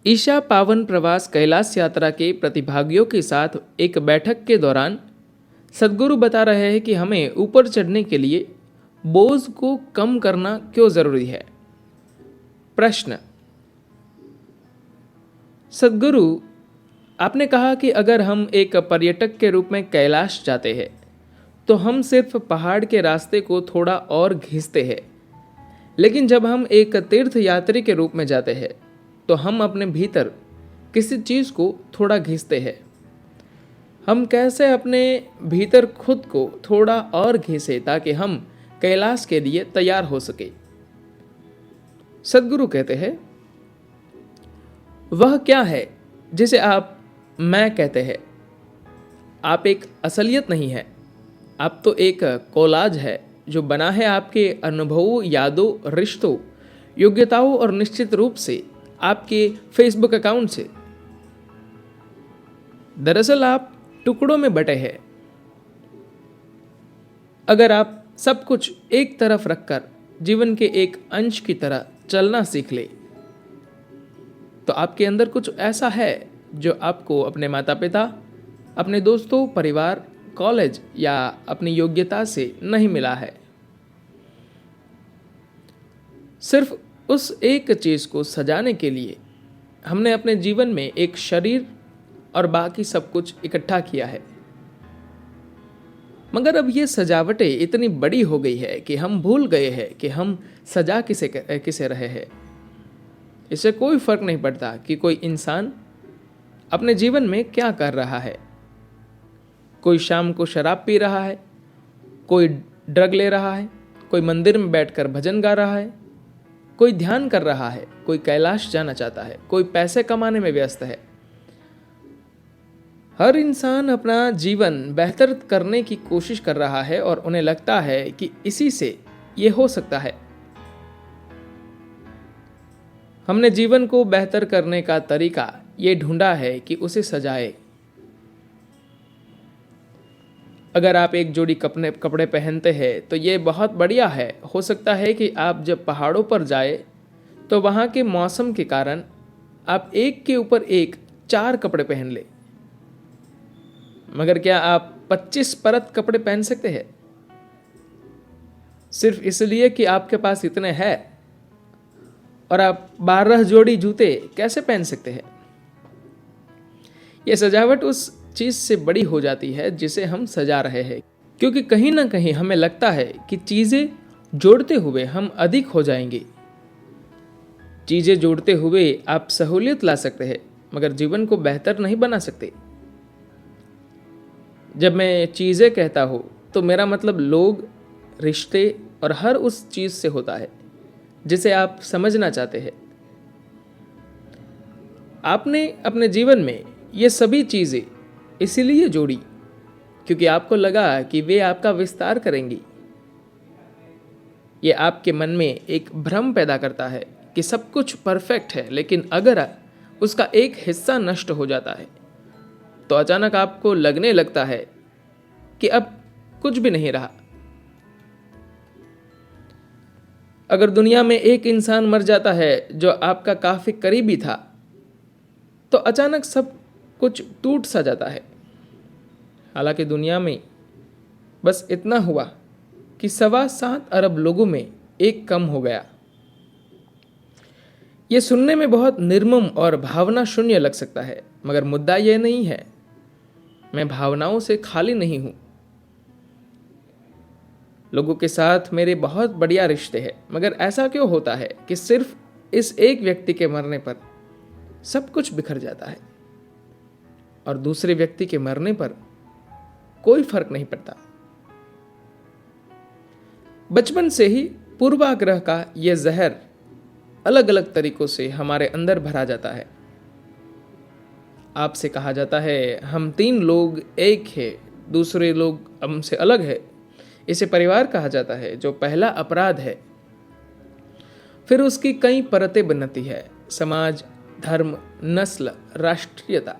ईशा पावन प्रवास कैलाश यात्रा के प्रतिभागियों के साथ एक बैठक के दौरान सदगुरु बता रहे हैं कि हमें ऊपर चढ़ने के लिए बोझ को कम करना क्यों जरूरी है। प्रश्न। सदगुरु, आपने कहा कि अगर हम एक पर्यटक के रूप में कैलाश जाते हैं तो हम सिर्फ पहाड़ के रास्ते को थोड़ा और घिसते हैं, लेकिन जब हम एक तीर्थ यात्री के रूप में जाते हैं तो हम अपने भीतर किसी चीज़ को थोड़ा घिसते हैं। हम कैसे अपने भीतर खुद को थोड़ा और घिसे ताकि हम कैलाश के लिए तैयार हो सके। सदगुरु कहते हैं, वह क्या है जिसे आप मैं कहते हैं। आप एक असलियत नहीं है, आप तो एक कोलाज है जो बना है आपके अनुभवों, यादों, रिश्तों, योग्यताओं और निश्चित रूप से आपके फेसबुक अकाउंट से। दरअसल आप टुकड़ों में बटे हैं। अगर आप सब कुछ एक तरफ रखकर जीवन के एक अंश की तरह चलना सीख ले तो आपके अंदर कुछ ऐसा है जो आपको अपने माता पिता, अपने दोस्तों, परिवार, कॉलेज या अपनी योग्यता से नहीं मिला है। सिर्फ उस एक चीज को सजाने के लिए हमने अपने जीवन में एक शरीर और बाकी सब कुछ इकट्ठा किया है। मगर अब ये सजावटें इतनी बड़ी हो गई है कि हम भूल गए हैं कि हम सजा किसे रहे हैं। इससे कोई फर्क नहीं पड़ता कि कोई इंसान अपने जीवन में क्या कर रहा है। कोई शाम को शराब पी रहा है, कोई ड्रग ले रहा है, कोई मंदिर में बैठकर भजन गा रहा है, कोई ध्यान कर रहा है, कोई कैलाश जाना चाहता है, कोई पैसे कमाने में व्यस्त है। हर इंसान अपना जीवन बेहतर करने की कोशिश कर रहा है और उन्हें लगता है कि इसी से ये हो सकता है। हमने जीवन को बेहतर करने का तरीका ये ढूंढा है कि उसे सजाए। अगर आप एक जोड़ी कपड़े पहनते हैं तो ये बहुत बढ़िया है। हो सकता है कि आप जब पहाड़ों पर जाए तो वहाँ के मौसम के कारण आप एक के ऊपर एक 4 कपड़े पहन ले। मगर क्या आप 25 परत कपड़े पहन सकते हैं? सिर्फ इसलिए कि आपके पास इतने हैं। और आप 12 जोड़ी जूते कैसे पहन सकते हैं? यह सजावट उस चीज से बड़ी हो जाती है जिसे हम सजा रहे हैं, क्योंकि कहीं ना कहीं हमें लगता है कि चीजें जोड़ते हुए हम अधिक हो जाएंगे। चीजें जोड़ते हुए आप सहूलियत ला सकते हैं, मगर जीवन को बेहतर नहीं बना सकते। जब मैं चीजें कहता हूं तो मेरा मतलब लोग, रिश्ते और हर उस चीज से होता है जिसे आप समझना चाहते हैं। आपने अपने जीवन में ये सभी चीजें इसीलिए जोड़ी क्योंकि आपको लगा कि वे आपका विस्तार करेंगी। ये आपके मन में एक भ्रम पैदा करता है कि सब कुछ परफेक्ट है, लेकिन अगर उसका एक हिस्सा नष्ट हो जाता है तो अचानक आपको लगने लगता है कि अब कुछ भी नहीं रहा। अगर दुनिया में एक इंसान मर जाता है जो आपका काफी करीबी था तो अचानक सब कुछ टूट सा जाता है। हालांकि दुनिया में बस इतना हुआ कि 7.25 अरब लोगों में एक कम हो गया। यह सुनने में बहुत निर्मम और भावना शून्य लग सकता है, मगर मुद्दा यह नहीं है। मैं भावनाओं से खाली नहीं हूं। लोगों के साथ मेरे बहुत बढ़िया रिश्ते हैं, मगर ऐसा क्यों होता है कि सिर्फ इस एक व्यक्ति के मरने पर सब कुछ बिखर जाता है और दूसरे व्यक्ति के मरने पर कोई फर्क नहीं पड़ता। बचपन से ही पूर्वाग्रह का यह जहर अलग अलग तरीकों से हमारे अंदर भरा जाता है। आपसे कहा जाता है हम 3 लोग एक है, दूसरे लोग हमसे अलग है। इसे परिवार कहा जाता है जो पहला अपराध है। फिर उसकी कई परतें बनती है, समाज, धर्म, नस्ल, राष्ट्रीयता।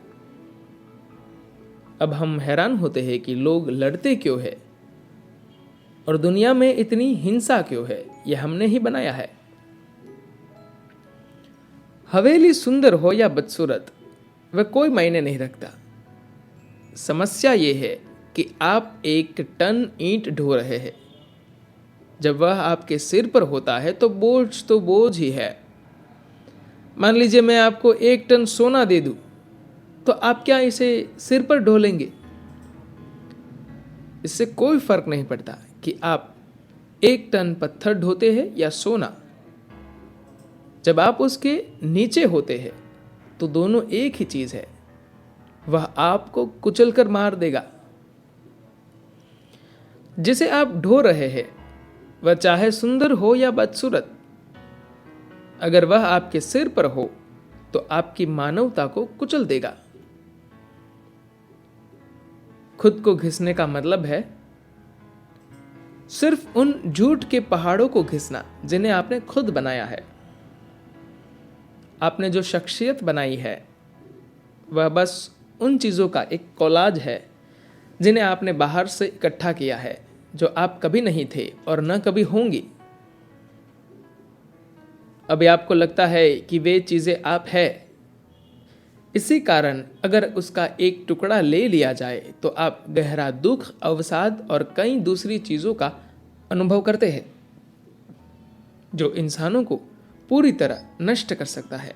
अब हम हैरान होते हैं कि लोग लड़ते क्यों है और दुनिया में इतनी हिंसा क्यों है। यह हमने ही बनाया है। हवेली सुंदर हो या बदसूरत, वह कोई मायने नहीं रखता। समस्या ये है कि आप 1 टन ईंट ढो रहे हैं। जब वह आपके सिर पर होता है तो बोझ ही है। मान लीजिए मैं आपको 1 टन सोना दे दूं, तो आप क्या इसे सिर पर ढो लेंगे? इससे कोई फर्क नहीं पड़ता कि आप 1 टन पत्थर ढोते हैं या सोना। जब आप उसके नीचे होते हैं तो दोनों एक ही चीज है, वह आपको कुचल कर मार देगा। जिसे आप ढो रहे हैं वह चाहे सुंदर हो या बदसूरत, अगर वह आपके सिर पर हो तो आपकी मानवता को कुचल देगा। खुद को घिसने का मतलब है सिर्फ उन झूठ के पहाड़ों को घिसना जिन्हें आपने खुद बनाया है। आपने जो शख्सियत बनाई है वह बस उन चीजों का एक कोलाज है जिन्हें आपने बाहर से इकट्ठा किया है, जो आप कभी नहीं थे और न कभी होंगी। अभी आपको लगता है कि वे चीजें आप है। इसी कारण अगर उसका एक टुकड़ा ले लिया जाए तो आप गहरा दुख, अवसाद और कई दूसरी चीजों का अनुभव करते हैं, जो इंसानों को पूरी तरह नष्ट कर सकता है।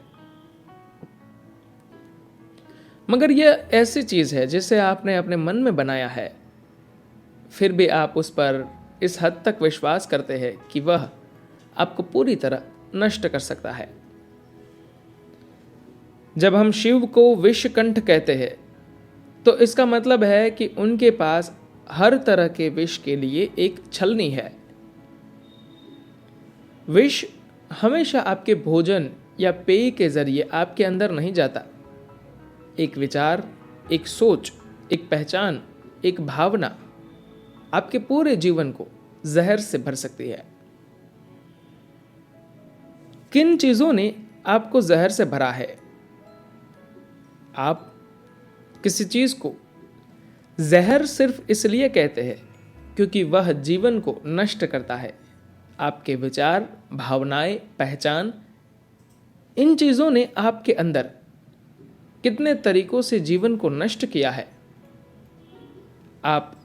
मगर यह ऐसी चीज है जिसे आपने अपने मन में बनाया है, फिर भी आप उस पर इस हद तक विश्वास करते हैं कि वह आपको पूरी तरह नष्ट कर सकता है। जब हम शिव को विषकंठ कहते हैं तो इसका मतलब है कि उनके पास हर तरह के विष के लिए एक छलनी है। विष हमेशा आपके भोजन या पेय के जरिए आपके अंदर नहीं जाता। एक विचार, एक सोच, एक पहचान, एक भावना आपके पूरे जीवन को जहर से भर सकती है। किन चीजों ने आपको जहर से भरा है? आप किसी चीज को जहर सिर्फ इसलिए कहते हैं क्योंकि वह जीवन को नष्ट करता है। आपके विचार, भावनाएं, पहचान, इन चीजों ने आपके अंदर कितने तरीकों से जीवन को नष्ट किया है। आप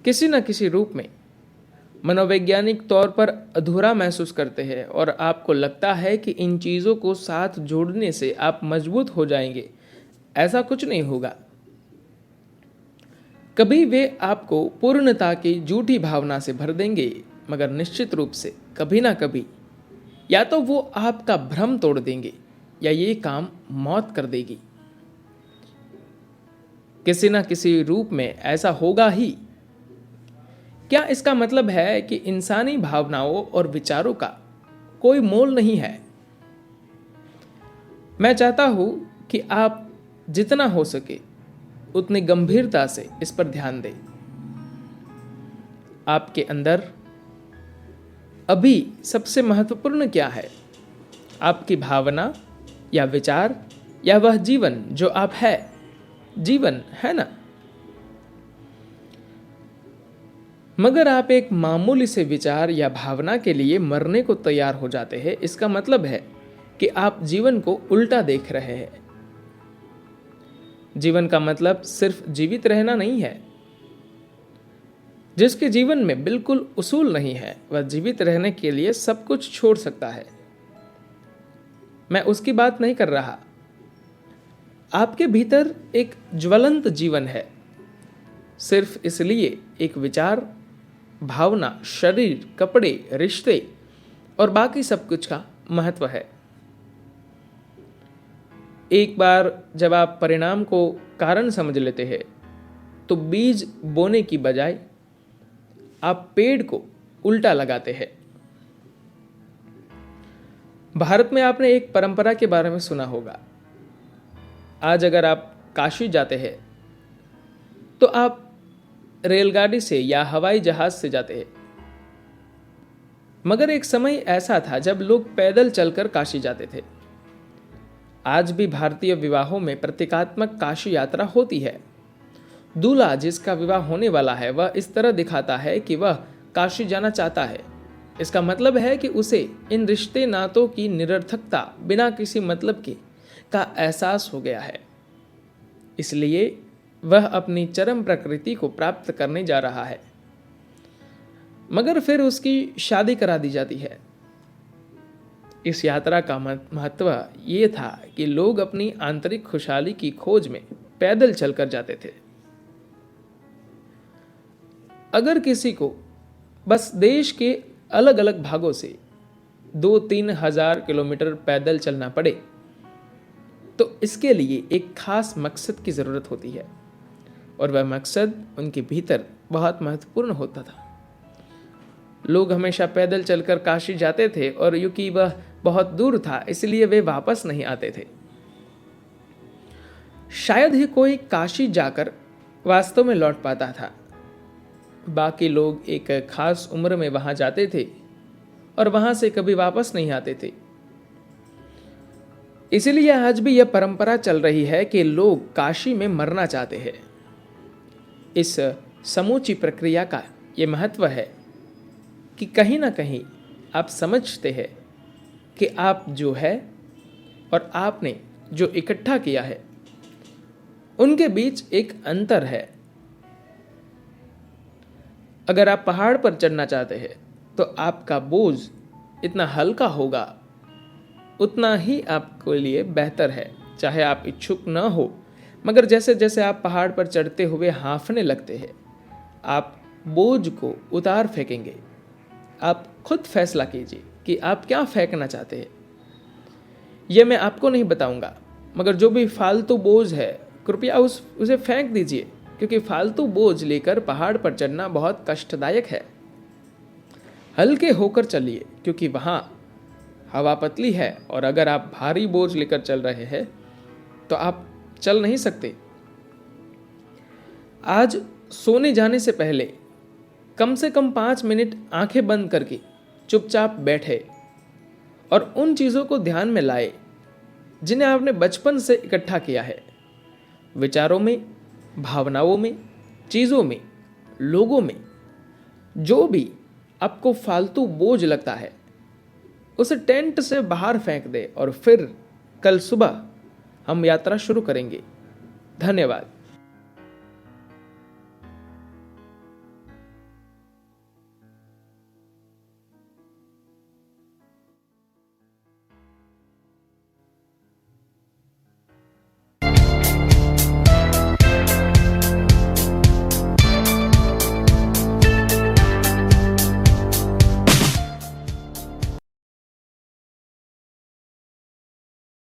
किसी न किसी रूप में मनोवैज्ञानिक तौर पर अधूरा महसूस करते हैं और आपको लगता है कि इन चीज़ों को साथ जोड़ने से आप मजबूत हो जाएंगे। ऐसा कुछ नहीं होगा। कभी वे आपको पूर्णता की झूठी भावना से भर देंगे, मगर निश्चित रूप से कभी ना कभी या तो वो आपका भ्रम तोड़ देंगे या ये काम मौत कर देगी। किसी ना किसी रूप में ऐसा होगा ही। क्या इसका मतलब है कि इंसानी भावनाओं और विचारों का कोई मोल नहीं है? मैं चाहता हूं कि आप जितना हो सके उतनी गंभीरता से इस पर ध्यान दें। आपके अंदर अभी सबसे महत्वपूर्ण क्या है? आपकी भावना या विचार या वह जीवन जो आप है? जीवन है ना? मगर आप एक मामूली से विचार या भावना के लिए मरने को तैयार हो जाते हैं, इसका मतलब है कि आप जीवन को उल्टा देख रहे हैं। जीवन का मतलब सिर्फ जीवित रहना नहीं है। जिसके जीवन में बिल्कुल उसूल नहीं है, वह जीवित रहने के लिए सब कुछ छोड़ सकता है। मैं उसकी बात नहीं कर रहा। आपके भीतर एक ज्वलंत जीवन है, सिर्फ इसलिए एक विचार, भावना, शरीर, कपड़े, रिश्ते और बाकी सब कुछ का महत्व है। एक बार जब आप परिणाम को कारण समझ लेते हैं तो बीज बोने की बजाय आप पेड़ को उल्टा लगाते हैं। भारत में आपने एक परंपरा के बारे में सुना होगा। आज अगर आप काशी जाते हैं तो आप रेलगाड़ी से या हवाई जहाज से जाते हैं, मगर एक समय ऐसा था जब लोग पैदल चलकर काशी जाते थे। आज भी भारतीय विवाहों में प्रतीकात्मक काशी यात्रा होती है। दूल्हा जिसका विवाह होने वाला है वह इस तरह दिखाता है कि वह काशी जाना चाहता है। इसका मतलब है कि उसे इन रिश्ते नातों की निरर्थकता बिना किसी मतलब के का एहसास हो गया है। इसलिए वह अपनी चरम प्रकृति को प्राप्त करने जा रहा है। मगर फिर उसकी शादी करा दी जाती है। इस यात्रा का महत्व ये था कि लोग अपनी आंतरिक खुशहाली की खोज में पैदल चलकर जाते थे। अगर किसी को बस देश के अलग अलग भागों से 2-3 हजार किलोमीटर पैदल चलना पड़े तो इसके लिए एक खास मकसद की ज़रूरत होती है, और वह मकसद उनके भीतर बहुत महत्वपूर्ण होता था। लोग हमेशा पैदल चलकर काशी जाते थे, और क्योंकि वह बहुत दूर था इसलिए वे वापस नहीं आते थे। शायद ही कोई काशी जाकर वास्तव में लौट पाता था। बाकी लोग एक खास उम्र में वहां जाते थे और वहां से कभी वापस नहीं आते थे। इसलिए आज भी यह परंपरा चल रही है कि लोग काशी में मरना चाहते हैं। इस समूची प्रक्रिया का यह महत्व है कि कहीं ना कहीं आप समझते हैं कि आप जो है और आपने जो इकट्ठा किया है उनके बीच एक अंतर है। अगर आप पहाड़ पर चढ़ना चाहते हैं तो आपका बोझ इतना हल्का होगा, उतना ही आपके लिए बेहतर है, चाहे आप इच्छुक न हो। मगर जैसे जैसे आप पहाड़ पर चढ़ते हुए हाँफने लगते हैं, आप बोझ को उतार फेंकेंगे। आप खुद फैसला कीजिए कि आप क्या फेंकना चाहते हैं। यह मैं आपको नहीं बताऊंगा, मगर जो भी फालतू बोझ है कृपया उसे फेंक दीजिए, क्योंकि फालतू बोझ लेकर पहाड़ पर चढ़ना बहुत कष्टदायक है। हल्के होकर चलिए, क्योंकि वहाँ हवा पतली है, और अगर आप भारी बोझ लेकर चल रहे हैं तो आप चल नहीं सकते। आज सोने जाने से पहले कम से कम 5 मिनट आंखें बंद करके चुपचाप बैठे और उन चीज़ों को ध्यान में लाए जिन्हें आपने बचपन से इकट्ठा किया है। विचारों में, भावनाओं में, चीज़ों में, लोगों में जो भी आपको फालतू बोझ लगता है उसे टेंट से बाहर फेंक दे, और फिर कल सुबह हम यात्रा शुरू करेंगे। धन्यवाद।